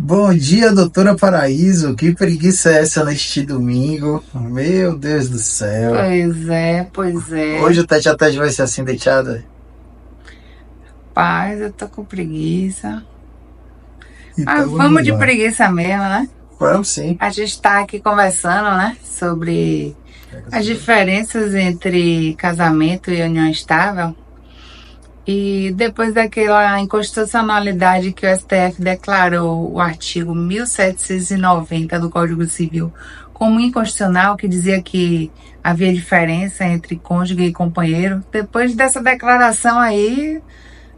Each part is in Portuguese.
Bom dia, doutora Paraíso. Que preguiça é essa neste domingo? Meu Deus do céu. Pois é, pois Hoje é. o tete a tete vai ser assim deixado? Paz, eu tô com preguiça. Então Mas vamos vamos de lá. preguiça mesmo, né? Vamos sim. A gente tá aqui conversando, né? Sobre as diferenças entre casamento e união estável. E depois daquela inconstitucionalidade que o STF declarou o artigo 1790 do Código Civil como inconstitucional, que dizia que havia diferença entre cônjuge e companheiro, depois dessa declaração aí,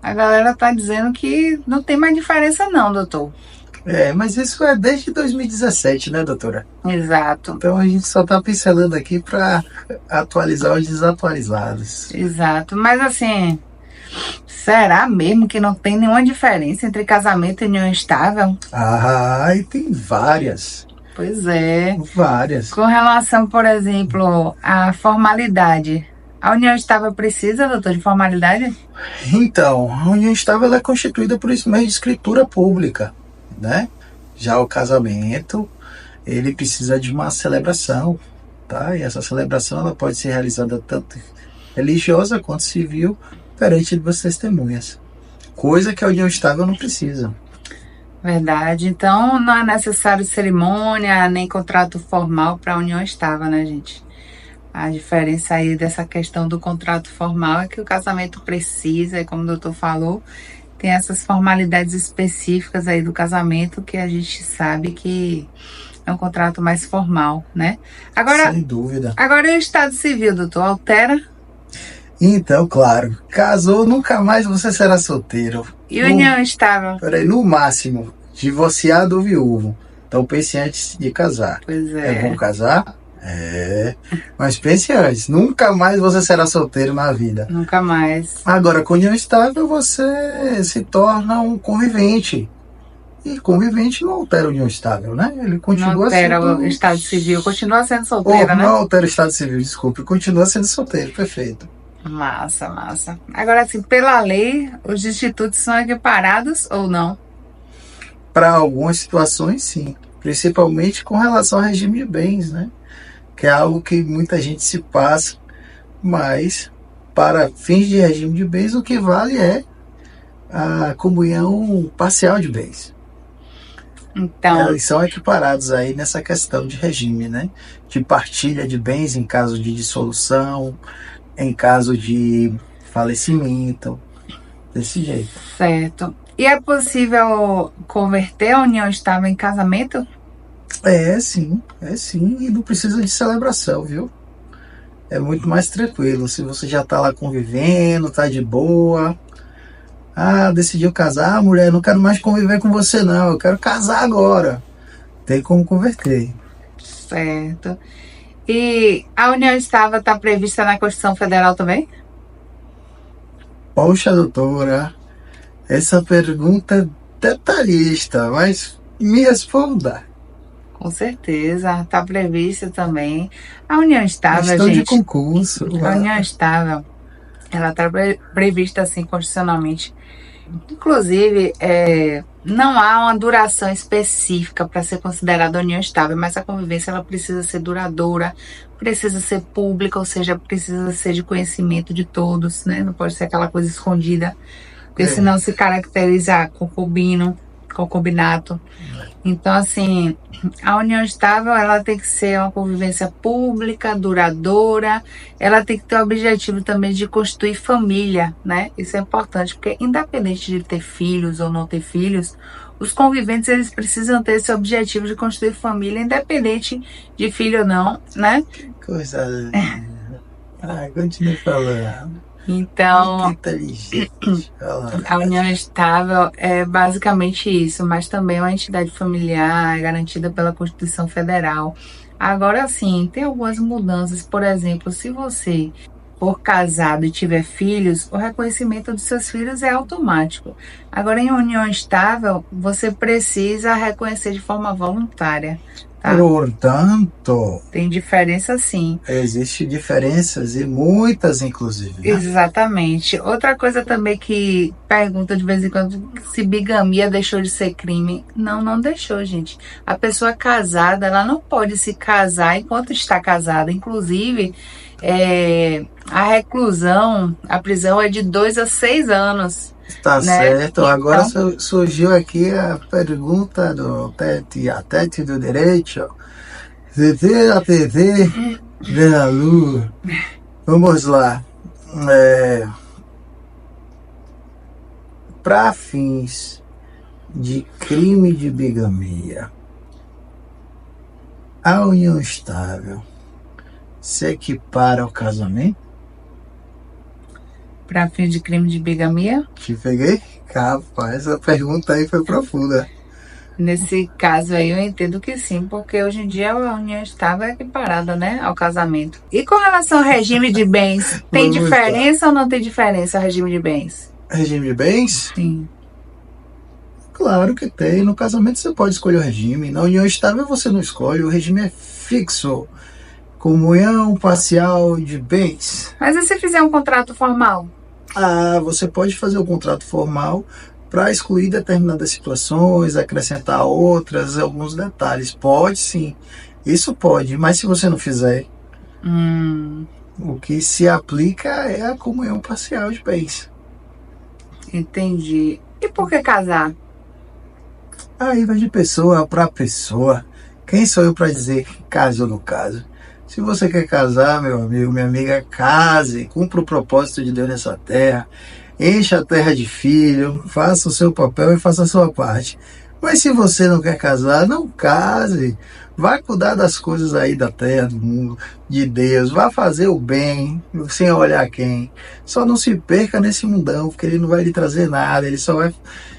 a galera tá dizendo que não tem mais diferença não, doutor. Mas isso é desde 2017, né, doutora? Exato, Então a gente só tá pincelando aqui para atualizar os desatualizados. exato. Mas assim, será mesmo que não tem nenhuma diferença entre casamento e união estável? E tem várias. Pois é. Várias. Com relação, por exemplo, à formalidade, a união estável precisa, doutor, de formalidade? Então, a união estável ela é constituída por isso meio de escritura pública, né? Já o casamento, ele precisa de uma celebração, tá? E essa celebração ela pode ser realizada tanto religiosa quanto civil perante duas testemunhas. Coisa que a união estável não precisa. Verdade. Então, não é necessário cerimônia nem contrato formal para a união estável, né, gente? A diferença aí dessa questão do contrato formal é que o casamento precisa, e como o doutor falou, tem essas formalidades específicas aí do casamento que a gente sabe que é um contrato mais formal, né? Sem dúvida. Agora o Estado Civil, doutor, altera? Então, claro, casou, nunca mais você será solteiro. E união estável? Peraí, no máximo, divorciado ou viúvo. Então pense antes de casar. Pois É bom é. casar? Mas pense antes, nunca mais você será solteiro na vida. Nunca mais. Agora, com união estável, você se torna um convivente. E convivente não altera a união estável, né? Ele Não continua altera sendo... o Estado Civil, continua sendo solteira, Não né? altera o estado civil, desculpe. Continua sendo solteiro, perfeito. Massa, massa. Agora, assim, pela lei, os institutos são equiparados ou não? Para algumas situações, sim. Principalmente com relação ao regime de bens, né? Que é algo que muita gente se passa, mas para fins de regime de bens, o que vale é a comunhão parcial de bens. Então, Eles são equiparados aí nessa questão de regime, né? De partilha de bens em caso de dissolução, em caso de falecimento, desse jeito. certo. E é possível converter a união estável em casamento? Sim, e não precisa de celebração, viu? É muito mais tranquilo, se você já tá lá convivendo, tá de boa. Decidiu casar, mulher, não quero mais conviver com você não, eu quero casar agora. Tem como converter. Certo. E a união estável está prevista na Constituição Federal também? Poxa, doutora, essa pergunta é detalhista, mas me responda. Com certeza, está prevista também. A união estável, Questão de gente, concurso. a união estável, ela está prevista assim constitucionalmente. Inclusive, não há uma duração específica para ser considerada união estável, mas a convivência ela precisa ser duradoura, precisa ser pública, ou seja, precisa ser de conhecimento de todos, né? Não pode ser aquela coisa escondida, porque senão se caracteriza concubinato. Então, assim, a união estável, ela tem que ser uma convivência pública, duradoura, ela tem que ter o objetivo também de constituir família, né? Isso é importante, porque independente de ter filhos ou não ter filhos, os conviventes, eles precisam ter esse objetivo de constituir família, independente de filho ou não, né? Coisa linda. Continue falando. Então, Muito inteligente. a união estável é basicamente isso, mas também é uma entidade familiar garantida pela Constituição Federal. Agora sim, tem algumas mudanças, por exemplo, se você for casado e tiver filhos, o reconhecimento dos seus filhos é automático. Agora, em união estável, você precisa reconhecer de forma voluntária. Tá? Portanto, tem diferença sim. Existem diferenças e muitas, inclusive. Né? Exatamente. Outra coisa também que pergunta de vez em quando se bigamia deixou de ser crime. Não, não deixou, gente. A pessoa casada, ela não pode se casar enquanto está casada. Inclusive, a reclusão, a prisão é de 2 a 6 anos. Tá certo. Então, agora surgiu aqui a pergunta do tete do direito. TT a TT da Lua. Vamos lá. Para fins de crime de bigamia, a união estável se equipara ao casamento? Para fins de crime de bigamia? Te peguei? Rapaz, essa pergunta aí foi profunda. Nesse caso aí eu entendo que sim, porque hoje em dia a união estável é equiparada, né, ao casamento. E com relação ao regime de bens, tem diferença ou não tem diferença o regime de bens? Regime de bens? Sim. Claro que tem. No casamento você pode escolher o regime. Na união estável você não escolhe, o regime é fixo. Comunhão parcial de bens. Mas e se fizer um contrato formal? Você pode fazer o contrato formal para excluir determinadas situações, acrescentar outras, alguns detalhes. Pode sim, isso pode, mas se você não fizer, o que se aplica é a comunhão parcial de bens. Entendi. E por que casar? Aí vai de pessoa para pessoa. Quem sou eu para dizer caso ou não caso? Se você quer casar, meu amigo, minha amiga, case, cumpra o propósito de Deus nessa terra, encha a terra de filho, faça o seu papel e faça a sua parte. Mas se você não quer casar, não case. Vá cuidar das coisas aí da terra, do mundo, de Deus. Vá fazer o bem, sem olhar quem. Só não se perca nesse mundão, porque ele não vai lhe trazer nada. Ele só vai,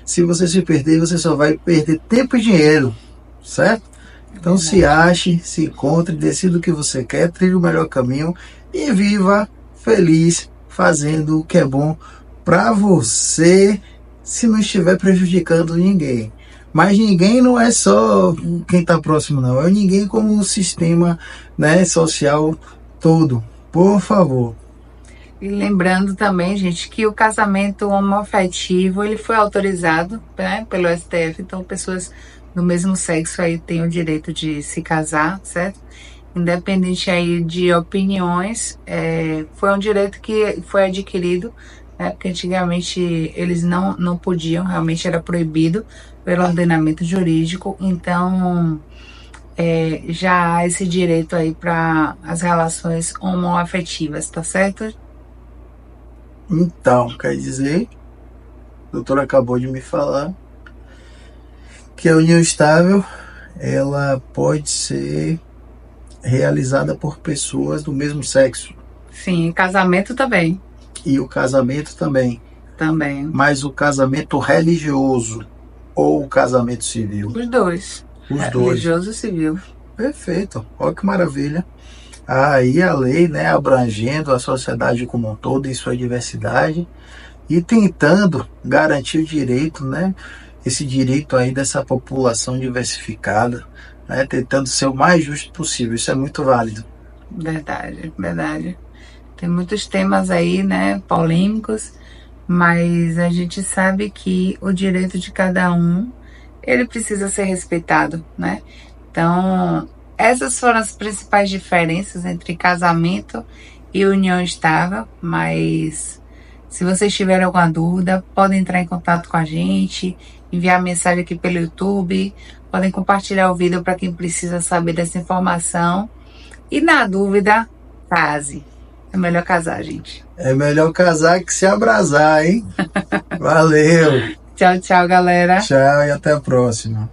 se você se perder, você só vai perder tempo e dinheiro, certo? Então se ache, se encontre, decida o que você quer, trilhe o melhor caminho e viva feliz fazendo o que é bom para você, se não estiver prejudicando ninguém. Mas ninguém não é só quem está próximo, não. É ninguém como um sistema, né, social todo. Por favor. E lembrando também, gente, que o casamento homoafetivo, ele foi autorizado, né, pelo STF. Então, pessoas do mesmo sexo aí têm o direito de se casar, certo? Independente aí de opiniões, foi um direito que foi adquirido, né, porque antigamente eles não podiam, realmente era proibido pelo ordenamento jurídico. Então, já há esse direito aí para as relações homoafetivas, tá certo? Então, quer dizer, o doutor acabou de me falar que a união estável, ela pode ser realizada por pessoas do mesmo sexo. Sim, casamento também. E o casamento também. Também. Mas o casamento religioso ou o casamento civil? Os dois. Os dois. Religioso e civil. Perfeito. Olha que maravilha. Aí a lei, né, abrangendo a sociedade como um todo em sua diversidade e tentando garantir o direito, né, esse direito aí dessa população diversificada, né, tentando ser o mais justo possível. Isso é muito válido. Verdade, verdade. Tem muitos temas aí, né, polêmicos, mas a gente sabe que o direito de cada um, ele precisa ser respeitado, né? Então, essas foram as principais diferenças entre casamento e união estável, mas se vocês tiverem alguma dúvida, podem entrar em contato com a gente, enviar mensagem aqui pelo YouTube, podem compartilhar o vídeo para quem precisa saber dessa informação. E na dúvida, case. É melhor casar, gente. É melhor casar que se abrasar, hein? Valeu! Tchau, tchau, galera. Tchau e até a próxima.